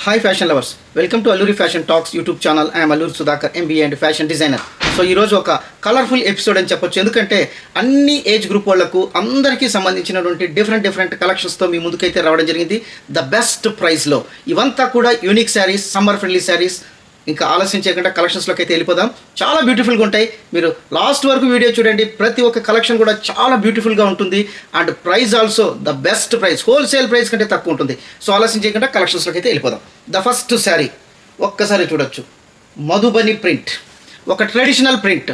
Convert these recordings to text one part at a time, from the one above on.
Hi fashion lovers, welcome to Alluri fashion talks YouTube channel. I'm Alluri Sudhakar, MBA and fashion designer. So ఈరోజు ఒక colourful episode అని చెప్పొచ్చు. ఎందుకంటే అన్ని ఏజ్ గ్రూప్ వాళ్ళకు అందరికీ సంబంధించినటువంటి డిఫరెంట్ కలెక్షన్స్తో మీ ముందుకైతే రావడం జరిగింది ద బెస్ట్ ప్రైస్లో. ఇవంతా కూడా unique saris, summer friendly saris. ఇంకా ఆలస్యం చేయకుండా కలెక్షన్స్లోకి అయితే వెళ్ళిపోదాం. చాలా బ్యూటిఫుల్గా ఉంటాయి. మీరు లాస్ట్ వరకు వీడియో చూడండి. ప్రతి ఒక్క కలెక్షన్ కూడా చాలా బ్యూటిఫుల్గా ఉంటుంది. And price also the best price, wholesale price కంటే తక్కువ ఉంటుంది. సో ఆలస్యం చేయకుండా కలెక్షన్స్లోకి అయితే వెళ్ళిపోదాం. ద ఫస్ట్ శారీ ఒక్కసారి చూడొచ్చు. మధుబని ప్రింట్, ఒక ట్రెడిషనల్ ప్రింట్.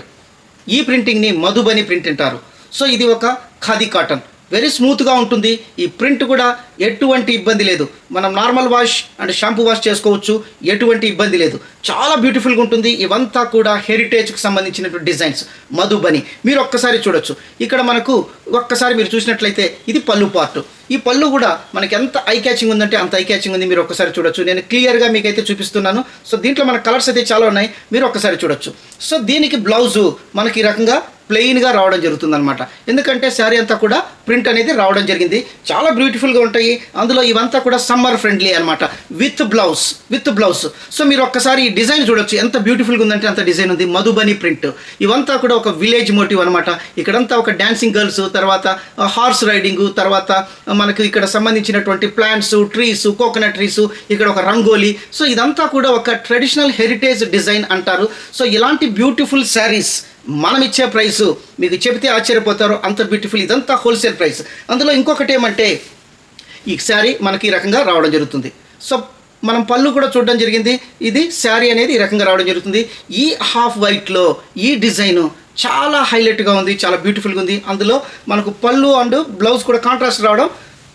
ఈ ప్రింటింగ్ని మధుబని ప్రింట్ అంటారు. సో ఇది ఒక ఖాదీ కాటన్, వెరీ స్మూత్గా ఉంటుంది. ఈ ప్రింట్ కూడా ఎటువంటి ఇబ్బంది లేదు. మనం normal wash and shampoo wash చేసుకోవచ్చు, ఎటువంటి ఇబ్బంది లేదు. చాలా బ్యూటిఫుల్గా ఉంటుంది. ఇవంతా కూడా హెరిటేజ్కి సంబంధించినటువంటి డిజైన్స్ మధుబని. మీరు ఒక్కసారి చూడొచ్చు. ఇక్కడ మనకు ఒక్కసారి మీరు చూసినట్లయితే ఇది పళ్ళు పార్ట్. ఈ పళ్ళు కూడా మనకి ఎంత ఐ క్యాచింగ్ ఉందంటే అంత ఐ క్యాచింగ్ ఉంది. మీరు ఒక్కసారి చూడొచ్చు. నేను క్లియర్గా మీకైతే చూపిస్తున్నాను. సో దీంట్లో మన కలర్స్ అయితే చాలా ఉన్నాయి, మీరు ఒక్కసారి చూడొచ్చు. సో దీనికి బ్లౌజు మనకి ఈ రకంగా ప్లెయిన్గా రావడం జరుగుతుంది అనమాట. ఎందుకంటే శారీ అంతా కూడా ప్రింట్ అనేది రావడం జరిగింది. చాలా బ్యూటిఫుల్గా ఉంటాయి. అందులో ఇవంతా కూడా సమ్మర్ ఫ్రెండ్లీ అనమాట, విత్ బ్లౌజ్. సో మీరు ఒక్కసారి ఈ డిజైన్ చూడొచ్చు, ఎంత బ్యూటిఫుల్గా ఉందంటే అంత డిజైన్ ఉంది. మధుబని ప్రింట్. ఇవంతా కూడా ఒక విలేజ్ మోటివ్ అనమాట. ఇక్కడంతా ఒక డాన్సింగ్ గర్ల్స్, తర్వాత హార్స్ రైడింగ్, తర్వాత మనకు ఇక్కడ సంబంధించినటువంటి ప్లాంట్స్, ట్రీస్, కోకోనట్ ట్రీస్, ఇక్కడ ఒక రంగోలీ. సో ఇదంతా కూడా ఒక ట్రెడిషనల్ హెరిటేజ్ డిజైన్ అంటారు. సో ఇలాంటి బ్యూటిఫుల్ శారీస్ మనం ఇచ్చే ప్రైసు మీకు చెబితే ఆశ్చర్యపోతారు, అంత బ్యూటిఫుల్. ఇదంతా హోల్సేల్ ప్రైస్. అందులో ఇంకొకటి ఏమంటే ఈ శారీ మనకి ఈ రకంగా రావడం జరుగుతుంది. సో మనం పళ్ళు కూడా చూడడం జరిగింది. ఇది శారీ అనేది ఈ రకంగా రావడం జరుగుతుంది. ఈ హాఫ్ వైట్లో ఈ డిజైను చాలా హైలైట్గా ఉంది, చాలా బ్యూటిఫుల్గా ఉంది. అందులో మనకు పళ్ళు అండ్ బ్లౌజ్ కూడా కాంట్రాస్ట్ రావడం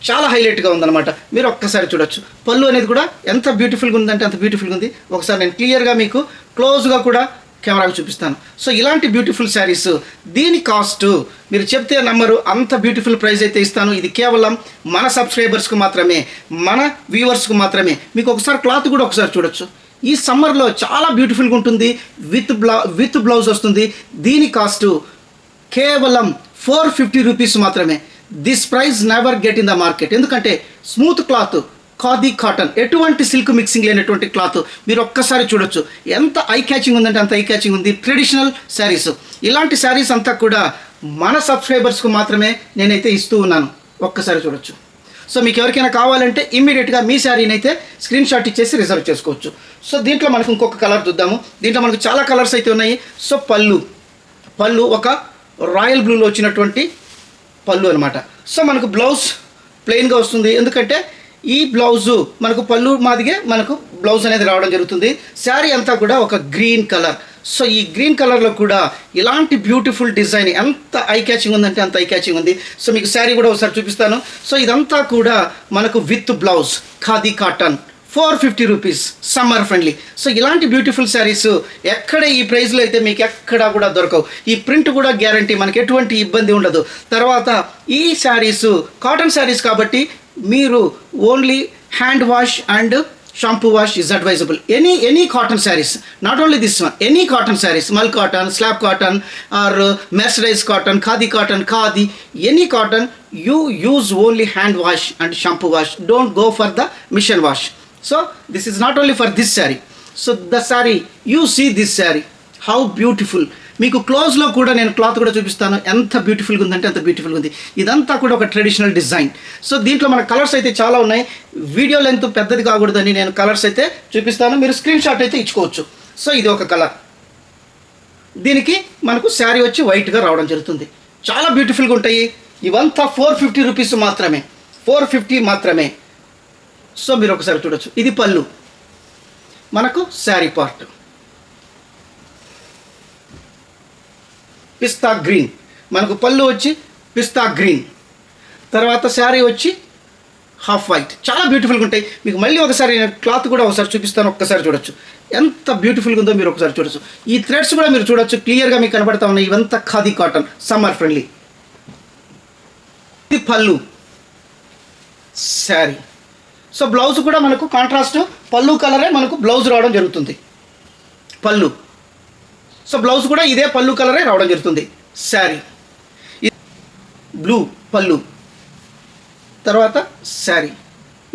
చాలా హైలైట్గా ఉందన్నమాట. మీరు ఒక్కసారి చూడొచ్చు. పళ్ళు అనేది కూడా ఎంత బ్యూటిఫుల్గా ఉందంటే అంత బ్యూటిఫుల్గా ఉంది. ఒకసారి నేను క్లియర్గా మీకు క్లోజ్గా కూడా కెమెరాకు చూపిస్తాను. సో ఇలాంటి బ్యూటిఫుల్ శారీస్, దీని కాస్ట్ మీరు చెప్తే నమ్మరు, అంత బ్యూటిఫుల్ ప్రైస్ అయితే ఇస్తాను. ఇది కేవలం మన సబ్స్క్రైబర్స్కు మాత్రమే, మన వ్యూవర్స్కు మాత్రమే. మీకు ఒకసారి క్లాత్ కూడా ఒకసారి చూడొచ్చు. ఈ సమ్మర్లో చాలా బ్యూటిఫుల్గా ఉంటుంది. విత్ బ్లౌజ్ వస్తుంది. దీని కాస్ట్ కేవలం 450 రూపీస్ మాత్రమే. This price never get in the market. ఎందుకంటే స్మూత్ క్లాత్, ఖాదీ కాటన్, ఎటువంటి సిల్క్ మిక్సింగ్ లేనటువంటి క్లాత్. మీరు ఒక్కసారి చూడొచ్చు. ఎంత ఐ క్యాచింగ్ ఉందంటే అంత ఐ క్యాచింగ్ ఉంది. ట్రెడిషనల్ శారీస్, ఇలాంటి శారీస్ అంతా కూడా మన సబ్స్క్రైబర్స్కు మాత్రమే నేనైతే ఇస్తూ ఉన్నాను. ఒక్కసారి చూడొచ్చు. సో మీకు ఎవరికైనా కావాలంటే ఇమ్మీడియట్గా మీ శారీని అయితే స్క్రీన్ షాట్ ఇచ్చేసి రిజర్వ్ చేసుకోవచ్చు. సో దీంట్లో మనకు ఇంకొక కలర్ చూద్దాము. దీంట్లో మనకు చాలా కలర్స్ అయితే ఉన్నాయి. సో పళ్ళు ఒక రాయల్ బ్లూలో వచ్చినటువంటి పళ్ళు అనమాట. సో మనకు బ్లౌజ్ ప్లెయిన్గా వస్తుంది. ఎందుకంటే ఈ బ్లౌజు మనకు పళ్ళు మాదిగే మనకు బ్లౌజ్ అనేది రావడం జరుగుతుంది. శారీ అంతా కూడా ఒక గ్రీన్ కలర్. సో ఈ గ్రీన్ కలర్లో కూడా ఇలాంటి బ్యూటిఫుల్ డిజైన్, ఎంత ఐ క్యాచింగ్ ఉందంటే అంత ఐ క్యాచింగ్ ఉంది. సో మీకు శారీ కూడా ఒకసారి చూపిస్తాను. సో ఇదంతా కూడా మనకు with blouse, khadi cotton, 450 rupees, summer friendly. So ఇలాంటి బ్యూటిఫుల్ శారీస్ ఎక్కడ ఈ ప్రైస్లో అయితే మీకు ఎక్కడా కూడా దొరకవు. ఈ ప్రింట్ కూడా గ్యారంటీ, మనకి ఎటువంటి ఇబ్బంది ఉండదు. తర్వాత ఈ శారీస్ కాటన్ శారీస్ కాబట్టి మీరు only hand wash and shampoo wash is advisable. Any cotton saris, not only this one, any cotton saris, mul cotton, slab cotton or mercerise cotton, khadi, any cotton, you use only hand wash and shampoo wash. Don't go for the machine wash. So this is not only for this saree. So the saree, you see this saree, how beautiful. మీకు క్లోజ్లో కూడా నేను cloth కూడా చూపిస్తాను. ఎంత బ్యూటిఫుల్గా ఉందంటే అంత బ్యూటిఫుల్గా ఉంది. ఇదంతా కూడా ఒక ట్రెడిషనల్ డిజైన్. సో దీంట్లో మన కలర్స్ అయితే చాలా ఉన్నాయి. వీడియో లెంత్ పెద్దది కాకూడదని నేను కలర్స్ అయితే చూపిస్తాను. మీరు స్క్రీన్ షాట్ అయితే ఇచ్చుకోవచ్చు. సో ఇది ఒక కలర్. దీనికి మనకు శారీ వచ్చి వైట్గా రావడం జరుగుతుంది. చాలా బ్యూటిఫుల్గా ఉంటాయి. ఇవంతా 450 రూపీస్ మాత్రమే, 450 మాత్రమే. సో మీరు ఒకసారి చూడొచ్చు. ఇది పళ్ళు, మనకు శారీ పార్ట్ పిస్తా గ్రీన్. మనకు పళ్ళు వచ్చి పిస్తా గ్రీన్, తర్వాత శారీ వచ్చి హాఫ్ వైట్. చాలా బ్యూటిఫుల్గా ఉంటాయి. మీకు మళ్ళీ ఒకసారి క్లాత్ కూడా ఒకసారి చూపిస్తాను. ఒక్కసారి చూడొచ్చు ఎంత బ్యూటిఫుల్గా ఉందో. మీరు ఒకసారి చూడొచ్చు. ఈ థ్రెడ్స్ కూడా మీరు చూడొచ్చు, క్లియర్గా మీకు కనబడతా ఉన్నాయి. ఇవంతా ఖాదీ కాటన్, సమ్మర్ ఫ్రెండ్లీ. ఇది పళ్ళు, శారీ. సో బ్లౌజ్ కూడా మనకు కాంట్రాస్ట్ పళ్ళు కలరే మనకు బ్లౌజ్ రావడం జరుగుతుంది. పళ్ళు, సో బ్లౌజ్ కూడా ఇదే పళ్ళు కలరే రావడం జరుగుతుంది. శారీ బ్లూ పళ్ళు, తర్వాత శారీ,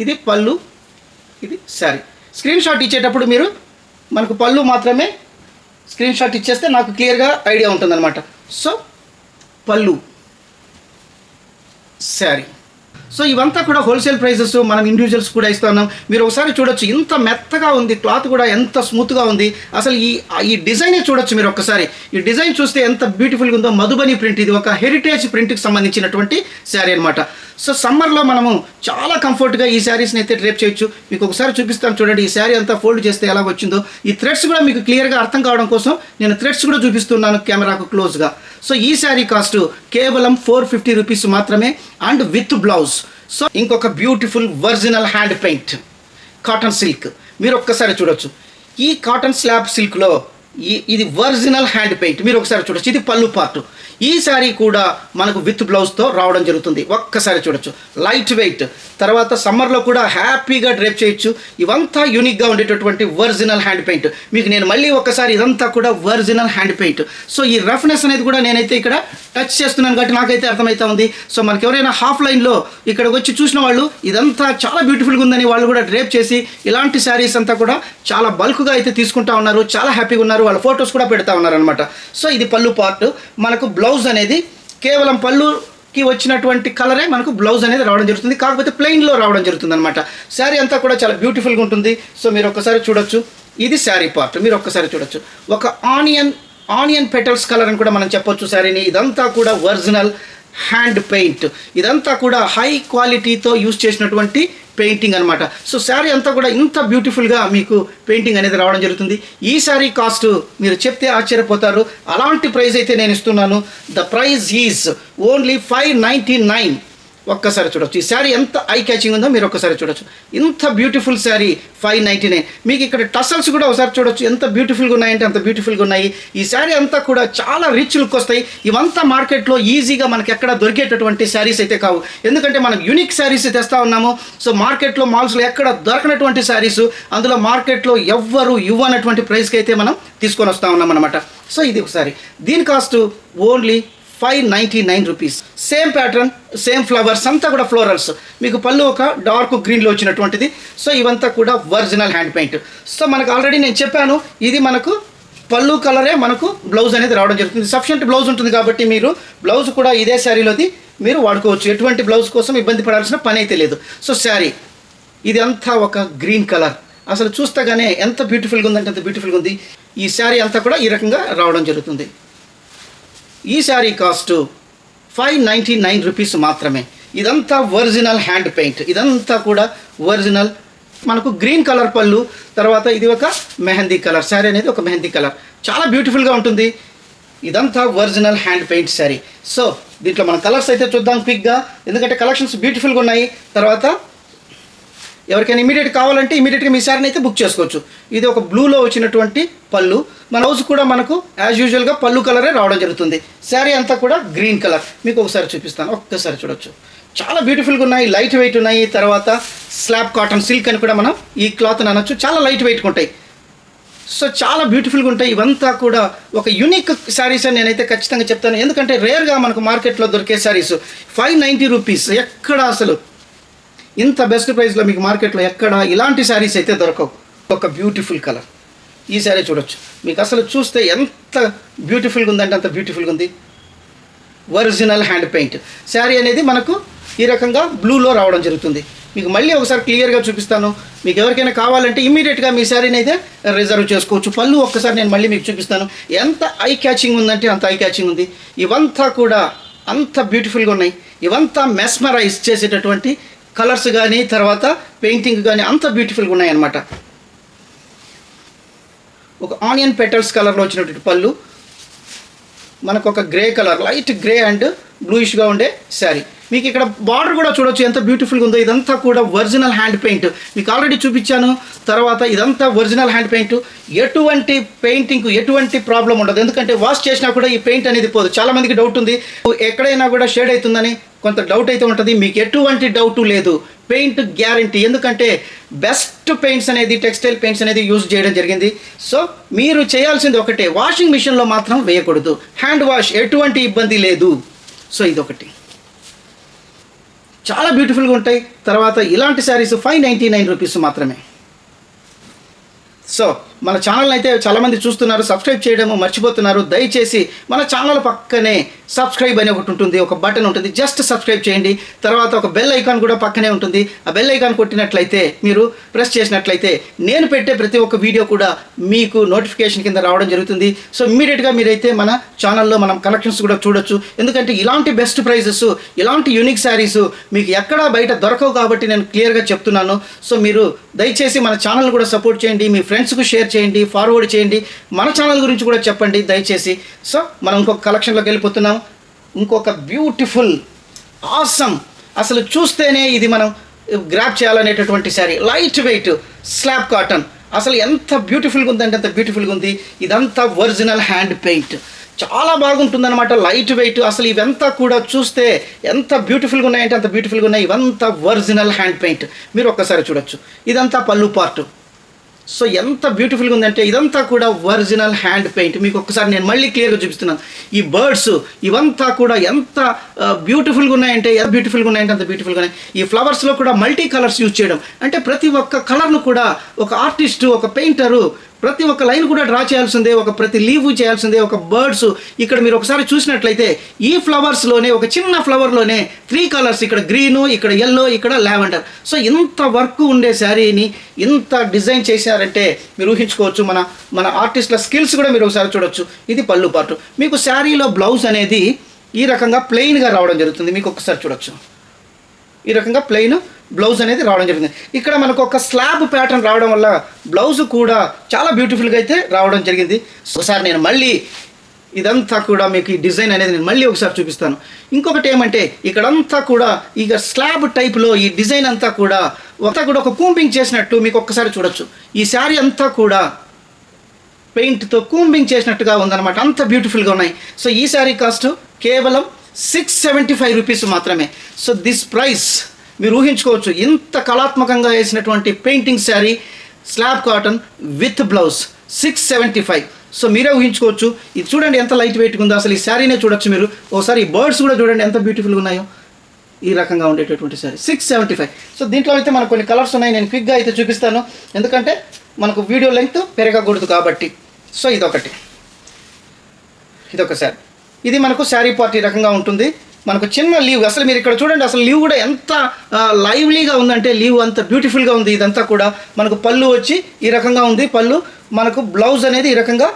ఇది పళ్ళు, ఇది శారీ. స్క్రీన్ షాట్ ఇచ్చేటప్పుడు మీరు మనకు పళ్ళు మాత్రమే స్క్రీన్ షాట్ ఇచ్చేస్తే నాకు క్లియర్గా ఐడియా ఉంటుందన్నమాట. సో పళ్ళు శారీ. సో ఇవంతా కూడా హోల్సేల్ ప్రైజెస్, మనం ఇండివిజువల్స్ కూడా ఇస్తున్నాం. మీరు ఒకసారి చూడొచ్చు, ఇంత మెత్తగా ఉంది, క్లాత్ కూడా ఎంత స్మూత్గా ఉంది. అసలు ఈ డిజైనే చూడొచ్చు మీరు ఒక్కసారి. ఈ డిజైన్ చూస్తే ఎంత బ్యూటిఫుల్గా ఉందో. మధుబని ప్రింట్, ఇది ఒక హెరిటేజ్ ప్రింట్కి సంబంధించినటువంటి శారీ అనమాట. సో సమ్మర్లో మనము చాలా కంఫర్ట్గా ఈ శారీస్ని అయితే డ్రేప్ చేయొచ్చు. మీకు ఒకసారి చూపిస్తాను చూడండి, ఈ శారీ అంతా ఫోల్డ్ చేస్తే ఎలా వచ్చిందో. ఈ థ్రెడ్స్ కూడా మీకు క్లియర్గా అర్థం కావడం కోసం నేను థ్రెడ్స్ కూడా చూపిస్తున్నాను కెమెరాకు క్లోజ్గా. సో ఈ శారీ కాస్ట్ కేవలం 450 రూపీస్ మాత్రమే, అండ్ విత్ బ్లౌజ్. సో ఇంకొక beautiful original hand paint cotton silk మీరు ఒక్కసారి చూడొచ్చు. ఈ కాటన్ స్లాబ్ సిల్క్లో ఇది ఒరిజినల్ హ్యాండ్ పెయింట్ మీరు ఒకసారి చూడొచ్చు. ఇది పళ్ళు పార్ట్. ఈ శారీ కూడా మనకు విత్ బ్లౌజ్తో రావడం జరుగుతుంది. ఒక్కసారి చూడొచ్చు, లైట్ వెయిట్, తర్వాత సమ్మర్లో కూడా హ్యాపీగా డ్రేప్ చేయొచ్చు. ఇవంతా యూనిక్గా ఉండేటటువంటి ఒరిజినల్ హ్యాండ్ పెయింట్. మీకు నేను మళ్ళీ ఒక్కసారి ఇదంతా కూడా ఒరిజినల్ హ్యాండ్ పెయింట్. సో ఈ రఫ్నెస్ అనేది కూడా నేనైతే ఇక్కడ టచ్ చేస్తున్నాను కాబట్టి నాకైతే అర్థమవుతా ఉంది. సో మనకి ఎవరైనా హాఫ్ లైన్లో ఇక్కడ వచ్చి చూసిన వాళ్ళు ఇదంతా చాలా బ్యూటిఫుల్గా ఉందని వాళ్ళు కూడా డ్రేప్ చేసి ఇలాంటి శారీస్ అంతా కూడా చాలా బల్క్గా అయితే తీసుకుంటా ఉన్నారు. చాలా హ్యాపీగా ఉన్నారు, వాళ్ళ ఫొటోస్ కూడా పెడతా ఉన్నారు అనమాట. సో ఇది పళ్ళు పార్ట్. మనకు బ్లౌజ్ అనేది కేవలం పళ్ళుకి వచ్చినటువంటి కలరే మనకు బ్లౌజ్ అనేది రావడం జరుగుతుంది, కాకపోతే ప్లెయిన్లో రావడం జరుగుతుంది అనమాట. శారీ అంతా కూడా చాలా బ్యూటిఫుల్గా ఉంటుంది. సో మీరు ఒక్కసారి చూడొచ్చు, ఇది శారీ పార్ట్. మీరు ఒక్కసారి చూడొచ్చు, ఒక ఆనియన్ పెటల్స్ కలర్ అని కూడా మనం చెప్పొచ్చు శారీని. ఇదంతా కూడా ఒరిజినల్ హ్యాండ్ పెయింట్. ఇదంతా కూడా హై క్వాలిటీతో యూజ్ చేసినటువంటి పెయింటింగ్ అనమాట. సో శారీ అంతా కూడా ఇంత బ్యూటిఫుల్గా మీకు పెయింటింగ్ అనేది రావడం జరుగుతుంది. ఈ శారీ కాస్ట్ మీరు చెప్తే ఆశ్చర్యపోతారు. అలాంటి ప్రైస్ అయితే నేను ఇస్తున్నాను. The price is only 599. ఒక్కసారి చూడొచ్చు, ఈ శారీ ఎంత ఐ క్యాచింగ్ ఉందో మీరు ఒక్కసారి చూడొచ్చు. ఇంత బ్యూటిఫుల్ శారీ 599. మీకు ఇక్కడ టసల్స్ కూడా ఒకసారి చూడొచ్చు, ఎంత బ్యూటిఫుల్గా ఉన్నాయంటే అంత బ్యూటిఫుల్గా ఉన్నాయి. ఈ శారీ అంతా కూడా చాలా రిచ్ లుక్ వస్తాయి. ఇవంతా మార్కెట్లో ఈజీగా మనకి ఎక్కడ దొరికేటటువంటి శారీస్ అయితే కావు, ఎందుకంటే మనం యూనిక్ శారీస్ తెస్తా ఉన్నాము. సో మార్కెట్లో మాల్స్లో ఎక్కడ దొరకనటువంటి శారీస్, అందులో మార్కెట్లో ఎవ్వరు ఇవ్వనటువంటి ప్రైస్కి అయితే మనం తీసుకొని వస్తూ ఉన్నాం అనమాట. సో ఇది ఒకసారి, దీని cost only 599 rupees. Same pattern, same flowers, అంతా కూడా ఫ్లోరల్స్. మీకు పళ్ళు ఒక డార్క్ గ్రీన్లో వచ్చినటువంటిది. సో ఇవంతా కూడా ఒరిజినల్ హ్యాండ్ పెయింట్. సో మనకు ఆల్రెడీ నేను చెప్పాను, ఇది మనకు పళ్ళు కలరే మనకు బ్లౌజ్ అనేది రావడం జరుగుతుంది. సఫిషియెంట్ బ్లౌజ్ ఉంటుంది కాబట్టి మీరు బ్లౌజ్ కూడా ఇదే శారీలోది మీరు వాడుకోవచ్చు. ఎటువంటి బ్లౌజ్ కోసం ఇబ్బంది పడాల్సిన పని అయితే లేదు. సో శారీ ఇది అంతా ఒక గ్రీన్ కలర్. అసలు చూస్తగానే ఎంత బ్యూటిఫుల్గా ఉందంటే అంత బ్యూటిఫుల్గా ఉంది. ఈ శారీ అంతా కూడా ఈ రకంగా రావడం జరుగుతుంది. ఈ శారీ కాస్ట్ 599 రూపీస్ మాత్రమే. ఇదంతా ఒరిజినల్ హ్యాండ్ పెయింట్. ఇదంతా కూడా ఒరిజినల్ మనకు గ్రీన్ కలర్ పళ్ళు, తర్వాత ఇది ఒక మెహందీ కలర్. శారీ అనేది ఒక మెహందీ కలర్, చాలా బ్యూటిఫుల్గా ఉంటుంది. ఇదంతా original hand paint sari. So దీంట్లో మన కలర్స్ అయితే చూద్దాం క్విక్గా, ఎందుకంటే కలెక్షన్స్ బ్యూటిఫుల్గా ఉన్నాయి. తర్వాత ఎవరికైనా ఇమీడియట్ కావాలంటే ఇమీడియట్గా మీ శారీని అయితే బుక్ చేసుకోవచ్చు. ఇది ఒక బ్లూలో వచ్చినటువంటి పళ్ళు. మన బ్లౌజ్ కూడా మనకు యాజ్ యూజువల్గా పళ్ళు కలరే రావడం జరుగుతుంది. శారీ అంతా కూడా గ్రీన్ కలర్. మీకు ఒకసారి చూపిస్తాను, ఒక్కసారి చూడొచ్చు, చాలా బ్యూటిఫుల్గా ఉన్నాయి, లైట్ వెయిట్ ఉన్నాయి. తర్వాత స్లాబ్ కాటన్ సిల్క్ అని కూడా మనం ఈ క్లాత్ అనొచ్చు, చాలా లైట్ వెయిట్గా ఉంటాయి. సో చాలా బ్యూటిఫుల్గా ఉంటాయి. ఇవంతా కూడా ఒక యూనిక్ శారీస్ అని నేనైతే ఖచ్చితంగా చెప్తాను, ఎందుకంటే రేర్గా మనకు మార్కెట్లో దొరికే శారీస్ 590 రూపీస్. ఎక్కడ అసలు ఇంత బెస్ట్ ప్రైస్లో మీకు మార్కెట్లో ఎక్కడ ఇలాంటి శారీస్ అయితే దొరకవు. ఒక బ్యూటిఫుల్ కలర్. ఈ శారీ చూడొచ్చు, మీకు అసలు చూస్తే ఎంత బ్యూటిఫుల్గా ఉందంటే అంత బ్యూటిఫుల్గా ఉంది. ఒరిజినల్ హ్యాండ్ పెయింట్ శారీ అనేది మనకు ఈ రకంగా బ్లూలో రావడం జరుగుతుంది. మీకు మళ్ళీ ఒకసారి క్లియర్గా చూపిస్తాను. మీకు ఎవరికైనా కావాలంటే ఇమీడియట్గా మీ శారీని అయితే రిజర్వ్ చేసుకోవచ్చు. పళ్ళు ఒక్కసారి నేను మళ్ళీ మీకు చూపిస్తాను. ఎంత ఐ క్యాచింగ్ ఉందంటే అంత ఐ క్యాచింగ్ ఉంది. ఇవంతా కూడా అంత బ్యూటిఫుల్గా ఉన్నాయి. ఇవంతా మెస్మరైజ్ చేసేటటువంటి కలర్స్ కానీ తర్వాత పెయింటింగ్ కానీ అంత బ్యూటిఫుల్గా ఉన్నాయన్నమాట. ఒక ఆనియన్ పెటల్స్ కలర్లో వచ్చినటువంటి పళ్ళు, మనకు ఒక grey colour, light grey and బ్లూయిష్గా ఉండే శారీ. మీకు ఇక్కడ బార్డర్ కూడా చూడొచ్చు ఎంత బ్యూటిఫుల్గా ఉందో. ఇదంతా కూడా ఒరిజినల్ హ్యాండ్ పెయింట్, మీకు ఆల్రెడీ చూపించాను. తర్వాత ఇదంతా ఒరిజినల్ హ్యాండ్ పెయింట్. ఎటువంటి పెయింటింగ్ ఎటువంటి ప్రాబ్లం ఉండదు, ఎందుకంటే వాష్ చేసినా కూడా ఈ పెయింట్ అనేది పోదు. చాలామందికి డౌట్ ఉంది, ఎక్కడైనా కూడా షేడ్ అవుతుందని కొంత డౌట్ అయితే ఉంటుంది. మీకు ఎటువంటి డౌట్ లేదు, పెయింట్ గ్యారంటీ. ఎందుకంటే బెస్ట్ పెయింట్స్ అనేది, టెక్స్టైల్ పెయింట్స్ అనేది యూజ్ చేయడం జరిగింది. సో మీరు చేయాల్సింది ఒకటే, వాషింగ్ మిషన్లో మాత్రం వేయకూడదు. హ్యాండ్ వాష్ ఎటువంటి ఇబ్బంది లేదు. సో ఇదొకటి చాలా బ్యూటిఫుల్గా ఉంటాయి. తర్వాత ఇలాంటి శారీస్ 599 రూపీస్ మాత్రమే. సో మన ఛానల్ అయితే చాలామంది చూస్తున్నారు, సబ్స్క్రైబ్ చేయడము మర్చిపోతున్నారు. దయచేసి మన ఛానల్ పక్కనే సబ్స్క్రైబ్ అని ఒకటి ఉంటుంది, ఒక బటన్ ఉంటుంది, జస్ట్ సబ్స్క్రైబ్ చేయండి. తర్వాత ఒక బెల్ ఐకాన్ కూడా పక్కనే ఉంటుంది. ఆ బెల్ ఐకాన్ కొట్టినట్లయితే, మీరు ప్రెస్ చేసినట్లయితే నేను పెట్టే ప్రతి ఒక్క వీడియో కూడా మీకు నోటిఫికేషన్ కింద రావడం జరుగుతుంది. సో ఇమ్మీడియట్గా మీరైతే మన ఛానల్లో మనం కలెక్షన్స్ కూడా చూడొచ్చు. ఎందుకంటే ఇలాంటి బెస్ట్ ప్రైజెస్, ఇలాంటి యూనిక్ శారీస్ మీకు ఎక్కడా బయట దొరకవు కాబట్టి నేను క్లియర్గా చెప్తున్నాను. సో మీరు దయచేసి మన ఛానల్ కూడా సపోర్ట్ చేయండి, మీ ఫ్రెండ్స్కు షేర్ చేయండి, ఫార్వర్డ్ చేయండి, మన ఛానల్ గురించి కూడా చెప్పండి దయచేసి. సో మనం ఇంకొక కలెక్షన్లోకి వెళ్ళిపోతున్నాం. ఇంకొక బ్యూటిఫుల్ ఆసమ్, అసలు చూస్తేనే ఇది మనం గ్రాప్ చేయాలనేటటువంటి sari, light weight slab cotton. అసలు ఎంత బ్యూటిఫుల్గా ఉందంటే అంత బ్యూటిఫుల్గా ఉంది. ఇదంతా ఒరిజినల్ హ్యాండ్ పెయింట్, చాలా బాగుంటుందన్నమాట, లైట్ వెయిట్. అసలు ఇవంతా కూడా చూస్తే ఎంత బ్యూటిఫుల్గా ఉన్నాయంటే అంత బ్యూటిఫుల్గా ఉన్నాయి. ఇవంతా ఒరిజినల్ హ్యాండ్ పెయింట్, మీరు ఒక్కసారి చూడొచ్చు. ఇదంతా పళ్ళు పార్ట్. సో ఎంత బ్యూటిఫుల్గా ఉందంటే ఇదంతా కూడా ఒరిజినల్ హ్యాండ్ పెయింట్. మీకు ఒక్కసారి నేను మళ్ళీ క్లియర్గా చూపిస్తున్నాను. ఈ బర్డ్స్ ఇవంతా కూడా ఎంత బ్యూటిఫుల్గా ఉన్నాయంటే, ఎంత బ్యూటిఫుల్గా ఉన్నాయంటే అంత బ్యూటిఫుల్గా ఉన్నాయి. ఈ ఫ్లవర్స్లో కూడా మల్టీ కలర్స్ యూజ్ చేయడం, అంటే ప్రతి ఒక్క కలర్ను కూడా ఒక ఆర్టిస్టు, ఒక పెయింటరు ప్రతి ఒక్క లైన్ కూడా డ్రా చేయాల్సిందే, ఒక ప్రతి లీవ్ చేయాల్సిందే. ఒక బర్డ్స్ ఇక్కడ మీరు ఒకసారి చూసినట్లయితే ఈ ఫ్లవర్స్లోనే, ఒక చిన్న ఫ్లవర్లోనే 3 కలర్స్, ఇక్కడ గ్రీను, ఇక్కడ ఎల్లో, ఇక్కడ లావెండర్. సో ఇంత వర్క్ ఉండే శారీని ఇంత డిజైన్ చేశారంటే మీరు ఊహించుకోవచ్చు. మన ఆర్టిస్టుల స్కిల్స్ కూడా మీరు ఒకసారి చూడొచ్చు. ఇది పళ్ళు పాటు. మీకు శారీలో బ్లౌజ్ అనేది ఈ రకంగా ప్లెయిన్గా రావడం జరుగుతుంది. మీకు ఒకసారి చూడొచ్చు, ఈ రకంగా ప్లెయిన్ బ్లౌజ్ అనేది రావడం జరిగింది. ఇక్కడ మనకు ఒక స్లాబ్ ప్యాటర్న్ రావడం వల్ల బ్లౌజ్ కూడా చాలా బ్యూటిఫుల్గా అయితే రావడం జరిగింది. ఒకసారి నేను మళ్ళీ ఇదంతా కూడా మీకు ఈ డిజైన్ అనేది నేను మళ్ళీ ఒకసారి చూపిస్తాను. ఇంకొకటి ఏమంటే ఇక్కడంతా కూడా ఇక స్లాబ్ టైప్లో ఈ డిజైన్ అంతా కూడా ఒక కూంబింగ్ చేసినట్టు మీకు ఒక్కసారి చూడొచ్చు. ఈ శారీ అంతా కూడా పెయింట్తో కూంబింగ్ చేసినట్టుగా ఉందన్నమాట, అంత బ్యూటిఫుల్గా ఉన్నాయి. సో ఈ శారీ కాస్ట్ కేవలం 675 రూపీస్ మాత్రమే. సో దిస్ ప్రైస్ మీరు ఊహించుకోవచ్చు. ఇంత కళాత్మకంగా వేసినటువంటి painting sari slab cotton with blouse 675. So మీరే ఊహించుకోవచ్చు. ఇది చూడండి ఎంత లైట్ వెయిట్గా ఉందో. అసలు ఈ శారీనే చూడొచ్చు మీరు ఒకసారి. ఈ బర్డ్స్ కూడా చూడండి ఎంత బ్యూటిఫుల్గా ఉన్నాయో. ఈ రకంగా ఉండేటటువంటి శారీ 675. సో దీంట్లో అయితే మనకు కొన్ని కలర్స్ ఉన్నాయి, నేను క్విక్గా అయితే చూపిస్తాను ఎందుకంటే మనకు వీడియో లెంగ్త్ పెరగకూడదు కాబట్టి. సో ఇదొక శారీ, ఇది మనకు శారీ పార్ట్ ఈ రకంగా ఉంటుంది. మనకు చిన్న లీవ్, అసలు మీరు ఇక్కడ చూడండి, అసలు లీవ్ కూడా ఎంత లైవ్లీగా ఉందంటే లీవ్ అంత బ్యూటిఫుల్గా ఉంది. ఇదంతా కూడా మనకు పళ్ళు వచ్చి ఈ రకంగా ఉంది. పళ్ళు మనకు బ్లౌజ్ అనేది ఈ రకంగా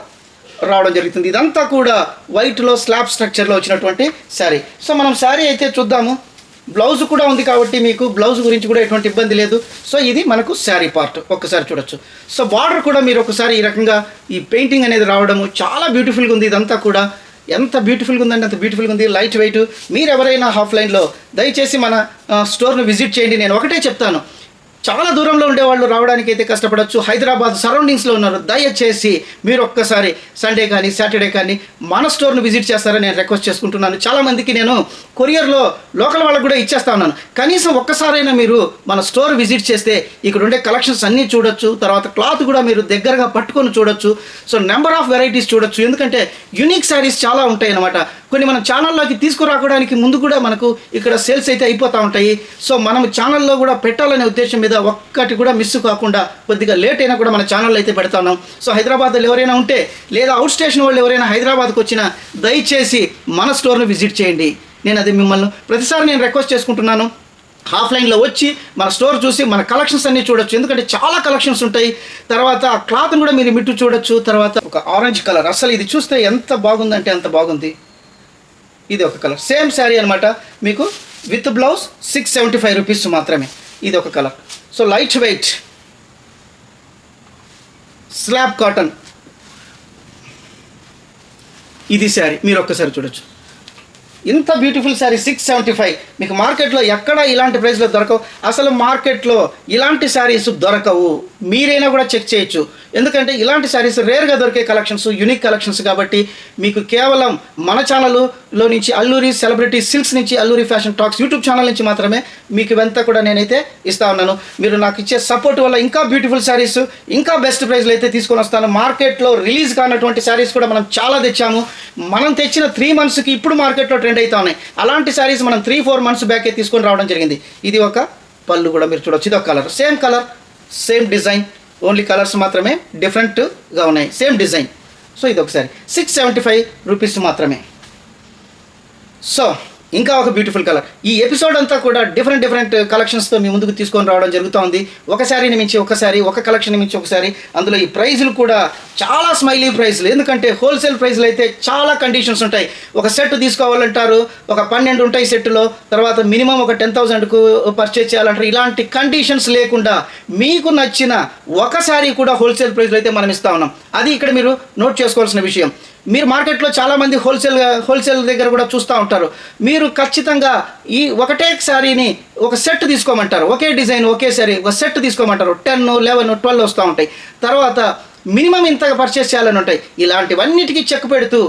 రావడం జరుగుతుంది. ఇదంతా కూడా వైట్లో స్లాబ్ స్ట్రక్చర్లో వచ్చినటువంటి శారీ. సో మనం శారీ అయితే చూద్దాము. బ్లౌజ్ కూడా ఉంది కాబట్టి మీకు బ్లౌజ్ గురించి కూడా ఎటువంటి ఇబ్బంది లేదు. సో ఇది మనకు శారీ పార్ట్ ఒక్కసారి చూడొచ్చు. సో బార్డర్ కూడా మీరు ఒకసారి ఈ రకంగా ఈ పెయింటింగ్ అనేది రావడము చాలా బ్యూటిఫుల్గా ఉంది. ఇదంతా కూడా ఎంత బ్యూటిఫుల్గా ఉందంటే అంత బ్యూటిఫుల్గా ఉంది, లైట్ వెయిట్. మీరు ఎవరైనా ఆఫ్లైన్లో దయచేసి మన స్టోర్ను విజిట్ చేయండి. నేను ఒకటే చెప్తాను, చాలా దూరంలో ఉండేవాళ్ళు రావడానికి అయితే కష్టపడవచ్చు. హైదరాబాద్ సరౌండింగ్స్లో ఉన్నారు, దయచేసి మీరు ఒక్కసారి సండే కానీ సాటర్డే కానీ మన స్టోర్ను విజిట్ చేస్తారని నేను రిక్వెస్ట్ చేసుకుంటున్నాను. చాలామందికి నేను కొరియర్లో లోకల్ వాళ్ళకు కూడా ఇచ్చేస్తా ఉన్నాను. కనీసం ఒక్కసారైనా మీరు మన స్టోర్ విజిట్ చేస్తే ఇక్కడ ఉండే కలెక్షన్స్ అన్నీ చూడొచ్చు. తర్వాత క్లాత్ కూడా మీరు దగ్గరగా పట్టుకొని చూడొచ్చు. సో నెంబర్ ఆఫ్ వెరైటీస్ చూడొచ్చు. ఎందుకంటే యూనిక్ శారీస్ చాలా ఉంటాయి అన్నమాట. కొన్ని మనం ఛానల్లోకి తీసుకురావడానికి ముందు కూడా మనకు ఇక్కడ సేల్స్ అయితే అయిపోతూ ఉంటాయి. సో మనం ఛానల్లో కూడా పెట్టాలనే ఉద్దేశం మీద ఒక్కటి కూడా మిస్ కాకుండా కొద్దిగా లేట్ అయినా కూడా మన ఛానల్లో అయితే పెడతా ఉన్నాం. సో హైదరాబాద్లో ఎవరైనా ఉంటే లేదా అవుట్ స్టేషన్ వాళ్ళు ఎవరైనా హైదరాబాద్కి వచ్చినా దయచేసి మన స్టోర్ను విజిట్ చేయండి. నేను అది మిమ్మల్ని ప్రతిసారి నేను రిక్వెస్ట్ చేసుకుంటున్నాను. ఆఫ్లైన్లో వచ్చి మన స్టోర్ చూసి మన కలెక్షన్స్ అన్నీ చూడొచ్చు. ఎందుకంటే చాలా కలెక్షన్స్ ఉంటాయి. తర్వాత ఆ క్లాత్ను కూడా మీరు మిట్టు చూడొచ్చు. తర్వాత ఒక ఆరెంజ్ కలర్, అసలు ఇది చూస్తే ఎంత బాగుందంటే అంత బాగుంది. ఇది ఒక కలర్, సేమ్ శారీ అనమాట. మీకు విత్ బ్లౌజ్ 675 రూపీస్ మాత్రమే. ఇది ఒక colour. So light weight slab cotton ఇది శారీ, మీరు ఒక్కసారి చూడొచ్చు. ఇంత బ్యూటిఫుల్ శారీ 675. మీకు మార్కెట్లో ఎక్కడ ఇలాంటి ప్రైస్లో దొరకవు. అసలు మార్కెట్లో ఇలాంటి శారీస్ దొరకవు. మీరైనా కూడా చెక్ చేయొచ్చు. ఎందుకంటే ఇలాంటి శారీస్ రేర్గా దొరికే కలెక్షన్స్, యూనిక్ కలెక్షన్స్ కాబట్టి మీకు కేవలం మన ఛానల్లో నుంచి అల్లూరి సెలబ్రిటీ సిల్క్స్ నుంచి Alluri fashion talks YouTube channel నుంచి మాత్రమే మీకు ఇవంతా కూడా నేనైతే ఇస్తా ఉన్నాను. మీరు నాకు ఇచ్చే సపోర్ట్ వల్ల ఇంకా బ్యూటిఫుల్ శారీస్, ఇంకా బెస్ట్ ప్రైస్లో అయితే తీసుకొని వస్తాను. మార్కెట్లో రిలీజ్ కానటువంటి శారీస్ కూడా మనం చాలా తెచ్చాము. మనం తెచ్చిన 3 monthsకి ఇప్పుడు మార్కెట్లో ట్రెండ్ అవుతా ఉన్నాయి. అలాంటి శారీస్ మనం 3-4 months బ్యాకే తీసుకొని రావడం జరిగింది. ఇది ఒక పళ్ళు కూడా మీరు చూడొచ్చు. ఇది ఒక colour, same colour same design only colours మాత్రమే డిఫరెంట్గా ఉన్నాయి, సేమ్ డిజైన్. సో ఇది ఒకసారి 675 రూపీస్ మాత్రమే. సో ఇంకా ఒక బ్యూటిఫుల్ కలర్. ఈ ఎపిసోడ్ అంతా కూడా డిఫరెంట్ కలెక్షన్స్తో మీ ముందుకు తీసుకొని రావడం జరుగుతూ ఉంది. ఒక శారీని మించి ఒకసారి, ఒక కలెక్షన్ మించి ఒకసారి. అందులో ఈ ప్రైజులు కూడా చాలా స్మైలీ ప్రైస్లు, ఎందుకంటే హోల్సేల్ ప్రైస్లు అయితే చాలా కండిషన్స్ ఉంటాయి. ఒక సెట్ తీసుకోవాలంటారు, ఒక 12 ఉంటాయి సెట్లో, తర్వాత మినిమం ఒక 10,000కు పర్చేజ్ చేయాలంటారు. ఇలాంటి కండిషన్స్ లేకుండా మీకు నచ్చిన ఒక శారీ కూడా హోల్సేల్ ప్రైస్లో అయితే మనం ఇస్తూ ఉన్నాం. అది ఇక్కడ మీరు నోట్ చేసుకోవాల్సిన విషయం. మీరు మార్కెట్లో చాలామంది హోల్సేల్ దగ్గర కూడా చూస్తూ ఉంటారు. మీరు ఖచ్చితంగా ఈ ఒకటే శారీని ఒక సెట్ తీసుకోమంటారు, ఒకే డిజైన్ ఒకే శారీ ఒక సెట్ తీసుకోమంటారు. 10, 11, 12 వస్తూ ఉంటాయి. తర్వాత మినిమం ఇంతగా పర్చేస్ చేయాలని ఉంటాయి. ఇలాంటివన్నిటికీ చెక్ పెడుతూ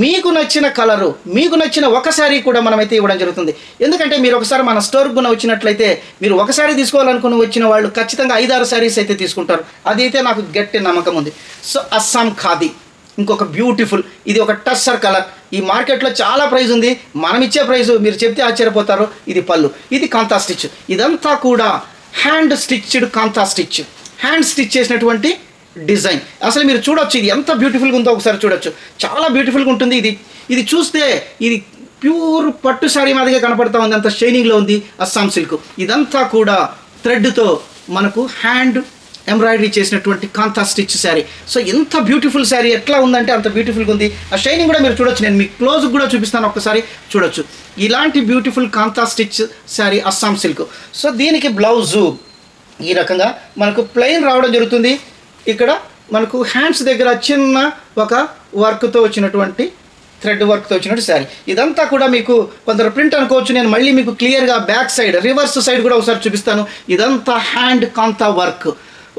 మీకు నచ్చిన కలరు, మీకు నచ్చిన ఒక శారీ కూడా మనమైతే ఇవ్వడం జరుగుతుంది. ఎందుకంటే మీరు ఒకసారి మన స్టోర్కి వచ్చినట్లయితే మీరు ఒక శారీ తీసుకోవాలనుకుని వచ్చిన వాళ్ళు ఖచ్చితంగా 5-6 శారీస్ అయితే తీసుకుంటారు. అదైతే నాకు గట్టి నమ్మకం ఉంది. సో అస్సాం ఖాదీ ఇంకొక బ్యూటిఫుల్, ఇది ఒక టస్సర్ కలర్. ఈ మార్కెట్లో చాలా ప్రైస్ ఉంది, మనం ఇచ్చే ప్రైస్ మీరు చెప్తే ఆశ్చర్యపోతారు. ఇది పళ్ళు, ఇది కాంతా స్టిచ్. ఇదంతా కూడా హ్యాండ్ స్టిచ్డ్ కాంతా స్టిచ్, హ్యాండ్ స్టిచ్ చేసినటువంటి డిజైన్. అసలు మీరు చూడొచ్చు ఇది ఎంత బ్యూటిఫుల్గా ఉందో ఒకసారి చూడొచ్చు. చాలా బ్యూటిఫుల్గా ఉంటుంది. ఇది చూస్తే ఇది ప్యూర్ పట్టు శారీ మాదిరిగా కనపడుతూ ఉంది, అంత షైనింగ్లో ఉంది. అస్సాం సిల్క్ ఇదంతా కూడా థ్రెడ్తో మనకు హ్యాండ్ ఎంబ్రాయిడరీ చేసినటువంటి కాంతా స్టిచ్ శారీ. సో ఎంత బ్యూటిఫుల్ శారీ, ఎట్లా ఉందంటే అంత బ్యూటిఫుల్గా ఉంది. ఆ షైనింగ్ కూడా మీరు చూడొచ్చు. నేను మీకు క్లోజ్ కూడా చూపిస్తాను, ఒక్కసారి చూడొచ్చు. ఇలాంటి beautiful kantha stitch sari Assam silk. So దీనికి బ్లౌజు ఈ రకంగా మనకు ప్లెయిన్ రావడం జరుగుతుంది. ఇక్కడ మనకు హ్యాండ్స్ దగ్గర చిన్న ఒక వర్క్తో వచ్చినటువంటి థ్రెడ్ వర్క్తో వచ్చినట్టు శారీ. ఇదంతా కూడా మీకు కొందరు ప్రింట్ అనుకోవచ్చు. నేను మళ్ళీ మీకు క్లియర్గా బ్యాక్ సైడ్, రివర్స్ సైడ్ కూడా ఒకసారి చూపిస్తాను. ఇదంతా హ్యాండ్ కాంతా వర్క్,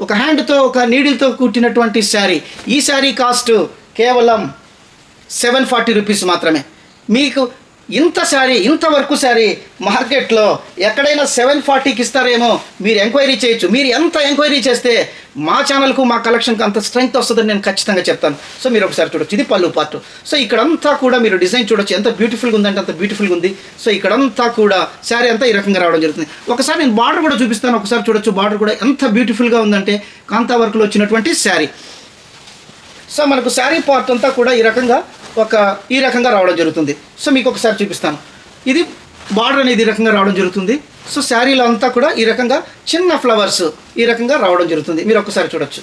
ఒక హ్యాండ్తో ఒక నీడిల్తో కుట్టినటువంటి శారీ. ఈ శారీ కాస్ట్ కేవలం 740 రూపీస్ మాత్రమే. మీకు ఇంత శారీ, ఇంత వర్క్ శారీ మార్కెట్లో ఎక్కడైనా 740కి ఇస్తారేమో మీరు ఎంక్వైరీ చేయొచ్చు. మీరు ఎంత ఎంక్వైరీ చేస్తే మా ఛానల్కు, మా కలెక్షన్కి అంత స్ట్రెంగ్త్ వస్తుందని నేను ఖచ్చితంగా చెప్తాను. సో మీరు ఒకసారి చూడొచ్చు, ఇది పళ్ళు పార్ట్. సో ఇక్కడంతా కూడా మీరు డిజైన్ చూడొచ్చు, ఎంత బ్యూటిఫుల్గా ఉందంటే అంత బ్యూటిఫుల్గా ఉంది. సో ఇక్కడంతా కూడా శారీ అంతా ఈ రకంగా రావడం జరుగుతుంది. ఒకసారి నేను బార్డర్ కూడా చూపిస్తాను, ఒకసారి చూడొచ్చు. బార్డర్ కూడా ఎంత బ్యూటిఫుల్గా ఉందంటే కాంతా వర్క్లో వచ్చినటువంటి శారీ. సో మనకు శారీ పార్ట్ అంతా కూడా ఈ రకంగా రావడం జరుగుతుంది. సో మీకు ఒకసారి చూపిస్తాను. ఇది బార్డర్ అనేది ఈ రకంగా రావడం జరుగుతుంది. సో శారీలో అంతా కూడా ఈ రకంగా చిన్న ఫ్లవర్స్ ఈ రకంగా రావడం జరుగుతుంది. మీరు ఒకసారి చూడొచ్చు.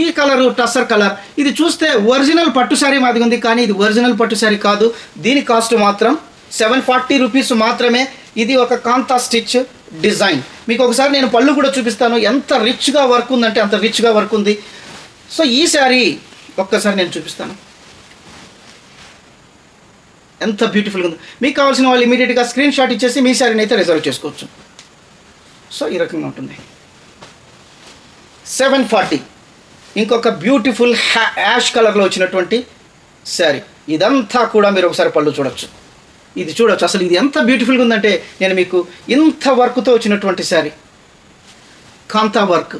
ఈ కలరు టస్సర్ కలర్. ఇది చూస్తే ఒరిజినల్ పట్టు శారీ మాదిగా ఉంది, కానీ ఇది ఒరిజినల్ పట్టు శారీ కాదు. దీని కాస్ట్ మాత్రం 740 రూపీస్ మాత్రమే. ఇది ఒక కాంతా స్టిచ్ డిజైన్. మీకు ఒకసారి నేను పళ్ళు కూడా చూపిస్తాను. ఎంత రిచ్గా వర్క్ ఉందంటే అంత రిచ్గా వర్క్ ఉంది. సో ఈ శారీ ఒక్కసారి నేను చూపిస్తాను, ఎంత బ్యూటిఫుల్గా ఉంది. మీకు కావాల్సిన వాళ్ళు ఇమీడియట్గా స్క్రీన్ షాట్ ఇచ్చేసి మీ శారీని అయితే రిజర్వ్ చేసుకోవచ్చు. సో ఈ రకంగా ఉంటుంది. 740 ఇంకొక బ్యూటిఫుల్ యాష్ కలర్లో వచ్చినటువంటి శారీ. ఇదంతా కూడా మీరు ఒకసారి పళ్ళు చూడొచ్చు, ఇది చూడొచ్చు. అసలు ఇది ఎంత బ్యూటిఫుల్గా ఉందంటే నేను మీకు ఇంత వర్క్తో వచ్చినటువంటి శారీ, కాంతా వర్క్.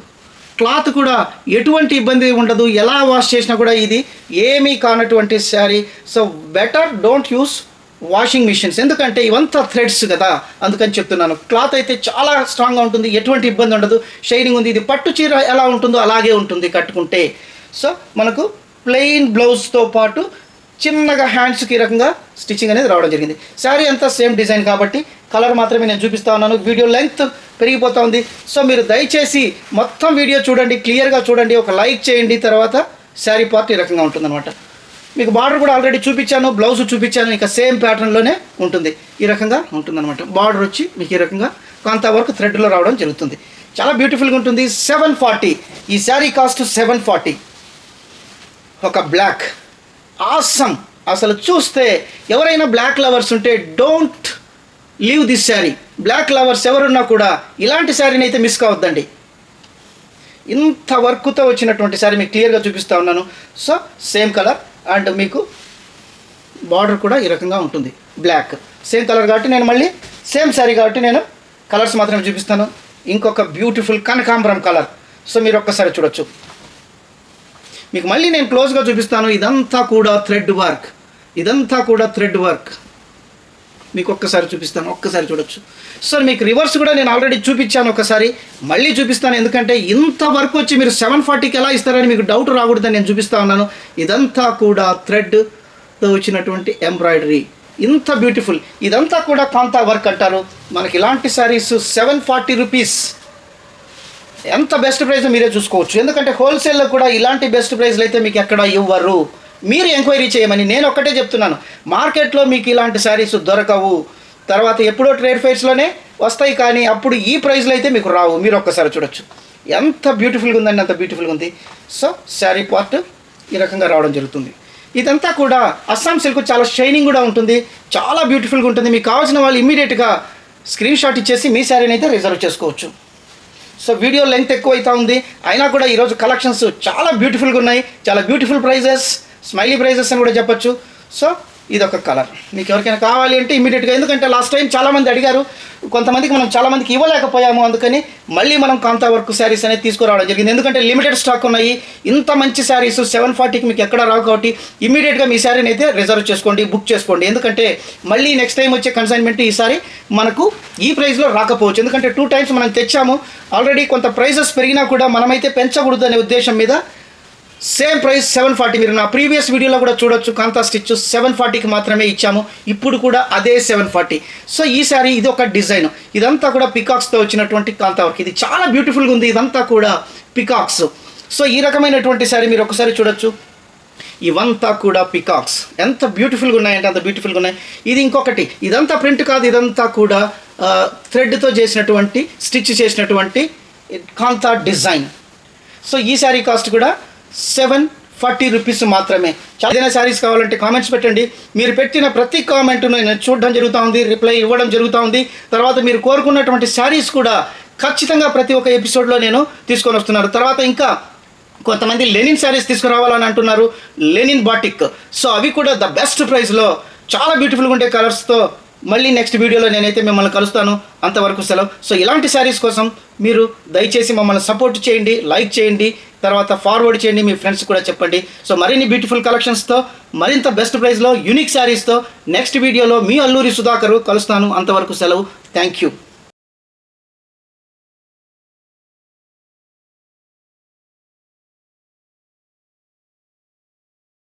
క్లాత్ కూడా ఎటువంటి ఇబ్బంది ఉండదు, ఎలా వాష్ చేసినా కూడా ఇది ఏమీ కానటువంటి sari. So better don't use washing machines, ఎందుకంటే ఇవంతా థ్రెడ్స్ కదా, అందుకని చెప్తున్నాను. క్లాత్ అయితే చాలా స్ట్రాంగ్గా ఉంటుంది, ఎటువంటి ఇబ్బంది ఉండదు, షైనింగ్ ఉంది. ఇది పట్టు చీర ఎలా ఉంటుందో అలాగే ఉంటుంది కట్టుకుంటే. సో మనకు ప్లెయిన్ బ్లౌజ్తో పాటు చిన్నగా హ్యాండ్స్కి ఈ రకంగా స్టిచ్చింగ్ అనేది రావడం జరిగింది. శారీ అంతా సేమ్ డిజైన్ కాబట్టి కలర్ మాత్రమే నేను చూపిస్తా ఉన్నాను. వీడియో లెంగ్త్ పెరిగిపోతూ ఉంది. సో మీరు దయచేసి మొత్తం వీడియో చూడండి, క్లియర్గా చూడండి, ఒక లైక్ చేయండి. తర్వాత శారీ పార్ట్ ఈ రకంగా ఉంటుందన్నమాట. మీకు బార్డర్ కూడా ఆల్రెడీ చూపించాను, బ్లౌజ్ చూపించాను, ఇంకా సేమ్ ప్యాటర్న్లోనే ఉంటుంది. ఈ రకంగా ఉంటుందన్నమాట. బార్డర్ వచ్చి మీకు ఈ రకంగా కాంతా వర్క్ థ్రెడ్లో రావడం జరుగుతుంది. చాలా బ్యూటిఫుల్గా ఉంటుంది. 740 ఈ శారీ కాస్ట్ 740. ఒక బ్లాక్ ఆసమ్. అసలు చూస్తే ఎవరైనా బ్లాక్ లవర్స్ ఉంటే don't leave this sari. Black lovers ఎవరున్నా కూడా ఇలాంటి శారీని అయితే మిస్ కావద్దండి. ఇంత వర్క్తో వచ్చినటువంటి శారీ మీకు క్లియర్గా చూపిస్తూ ఉన్నాను. సో సేమ్ కలర్ అండ్ మీకు బార్డర్ కూడా ఈ రకంగా ఉంటుంది. బ్లాక్ సేమ్ కలర్ కాబట్టి నేను మళ్ళీ సేమ్ శారీ కాబట్టి నేను కలర్స్ మాత్రమే చూపిస్తాను. ఇంకొక బ్యూటిఫుల్ కనకాంబరం కలర్. సో మీరు ఒక్కసారి చూడొచ్చు. మీకు మళ్ళీ నేను క్లోజ్గా చూపిస్తాను. ఇదంతా కూడా థ్రెడ్ వర్క్, ఇదంతా కూడా థ్రెడ్ వర్క్. మీకు ఒక్కసారి చూపిస్తాను, ఒక్కసారి చూడొచ్చు. సార్ మీకు రివర్స్ కూడా నేను ఆల్రెడీ చూపించాను, ఒకసారి మళ్ళీ చూపిస్తాను. ఎందుకంటే ఇంత వర్క్ వచ్చి మీరు 740కి ఎలా ఇస్తారని మీకు డౌట్ రాకూడదని నేను చూపిస్తా ఉన్నాను. ఇదంతా కూడా థ్రెడ్తో వచ్చినటువంటి ఎంబ్రాయిడరీ, ఇంత బ్యూటిఫుల్. ఇదంతా కూడా కాంతా వర్క్ అంటారు. మనకి ఇలాంటి శారీస్ 740 రూపీస్, ఎంత బెస్ట్ ప్రైస్ మీరే చూసుకోవచ్చు. ఎందుకంటే హోల్సేల్లో కూడా ఇలాంటి బెస్ట్ ప్రైస్లు అయితే మీకు ఎక్కడ ఇవ్వరు. మీరు ఎంక్వైరీ చేయమని నేను ఒక్కటే చెప్తున్నాను. మార్కెట్లో మీకు ఇలాంటి శారీస్ దొరకవు. తర్వాత ఎప్పుడో ట్రేడ్ ఫైర్స్లోనే వస్తాయి, కానీ అప్పుడు ఈ ప్రైస్లో అయితే మీకు రావు. మీరు ఒక్కసారి చూడొచ్చు, ఎంత బ్యూటిఫుల్గా ఉందండి, అంత బ్యూటిఫుల్గా ఉంది. సో శారీ పార్ట్ ఈ రకంగా రావడం జరుగుతుంది. ఇదంతా కూడా అస్సాం సిల్క్, చాలా షైనింగ్ కూడా ఉంటుంది, చాలా బ్యూటిఫుల్గా ఉంటుంది. మీకు కావాల్సిన వాళ్ళు ఇమ్మీడియట్గా స్క్రీన్ షాట్ ఇచ్చేసి మీ శారీని అయితే రిజర్వ్ చేసుకోవచ్చు. సో వీడియో లెంగ్త్ ఎక్కువ అవుతా ఉంది, అయినా కూడా ఈరోజు కలెక్షన్స్ చాలా బ్యూటిఫుల్గా ఉన్నాయి, చాలా బ్యూటిఫుల్ ప్రైజెస్, స్మైలీ ప్రైజెస్ అని కూడా చెప్పొచ్చు. సో ఇదొక కలర్ మీకు ఎవరికైనా కావాలి అంటే ఇమీడియట్గా, ఎందుకంటే లాస్ట్ టైం చాలామంది అడిగారు, కొంతమందికి మనం చాలామందికి ఇవ్వలేకపోయాము, అందుకని మళ్ళీ మనం కాంతా వర్క్ శారీస్ అనేది తీసుకురావడం జరిగింది. ఎందుకంటే లిమిటెడ్ స్టాక్ ఉన్నాయి, ఇంత మంచి శారీస్ 740కి మీకు ఎక్కడ రావు. కాబట్టి ఇమీడియట్గా మీ శారీని అయితే రిజర్వ్ చేసుకోండి, బుక్ చేసుకోండి. ఎందుకంటే మళ్ళీ నెక్స్ట్ టైం వచ్చే కన్సైన్మెంట్ ఈసారి మనకు ఈ ప్రైస్లో రాకపోవచ్చు. ఎందుకంటే 2 times మనం తెచ్చాము ఆల్రెడీ. కొంత ప్రైజెస్ పెరిగినా కూడా మనమైతే పెంచకూడదు అనే ఉద్దేశం మీద సేమ్ ప్రైస్ 740. మీరు నా ప్రీవియస్ వీడియోలో కూడా చూడొచ్చు, కాంతా స్టిచ్ 740కి మాత్రమే ఇచ్చాము, ఇప్పుడు కూడా అదే 740. సో ఈ శారీ ఇది ఒక డిజైన్, ఇదంతా కూడా పికాక్స్తో వచ్చినటువంటి కాంతా వర్క్, ఇది చాలా బ్యూటిఫుల్గా ఉంది. ఇదంతా కూడా పికాక్స్. సో ఈ రకమైనటువంటి శారీ మీరు ఒకసారి చూడొచ్చు, ఇవంతా కూడా పికాక్స్ ఎంత బ్యూటిఫుల్గా ఉన్నాయంటే అంత బ్యూటిఫుల్గా ఉన్నాయి. ఇది ఇంకొకటి, ఇదంతా ప్రింట్ కాదు, ఇదంతా కూడా థ్రెడ్తో చేసినటువంటి, స్టిచ్ చేసినటువంటి కాంతా డిజైన్. సో ఈ శారీ కాస్ట్ కూడా 740 రూపీస్ మాత్రమే. ఏదైనా శారీస్ కావాలంటే కామెంట్స్ పెట్టండి. మీరు పెట్టిన ప్రతి కామెంట్ను నేను చూడడం జరుగుతూ ఉంది, రిప్లై ఇవ్వడం జరుగుతూ ఉంది. తర్వాత మీరు కోరుకున్నటువంటి శారీస్ కూడా ఖచ్చితంగా ప్రతి ఒక్క ఎపిసోడ్లో నేను తీసుకొని వస్తున్నాను. తర్వాత ఇంకా కొంతమంది లెనిన్ శారీస్ తీసుకురావాలని అంటున్నారు, లెనిన్ బాటిక్. సో అవి కూడా ద బెస్ట్ ప్రైస్లో చాలా బ్యూటిఫుల్గా ఉండే కలర్స్తో మళ్ళీ నెక్స్ట్ వీడియోలో నేనైతే మిమ్మల్ని కలుస్తాను. అంతవరకు సెలవు. సో ఇలాంటి శారీస్ కోసం మీరు దయచేసి మమ్మల్ని సపోర్ట్ చేయండి, లైక్ చేయండి, తర్వాత ఫార్వర్డ్ చేయండి, మీ ఫ్రెండ్స్ కూడా చెప్పండి. సో మరిన్ని బ్యూటిఫుల్ కలెక్షన్స్తో, మరింత బెస్ట్ ప్రైస్లో, యూనిక్ శారీస్తో నెక్స్ట్ వీడియోలో మీ అల్లూరి సుధాకర్ కలుస్తాను. అంతవరకు సెలవు. Thank you.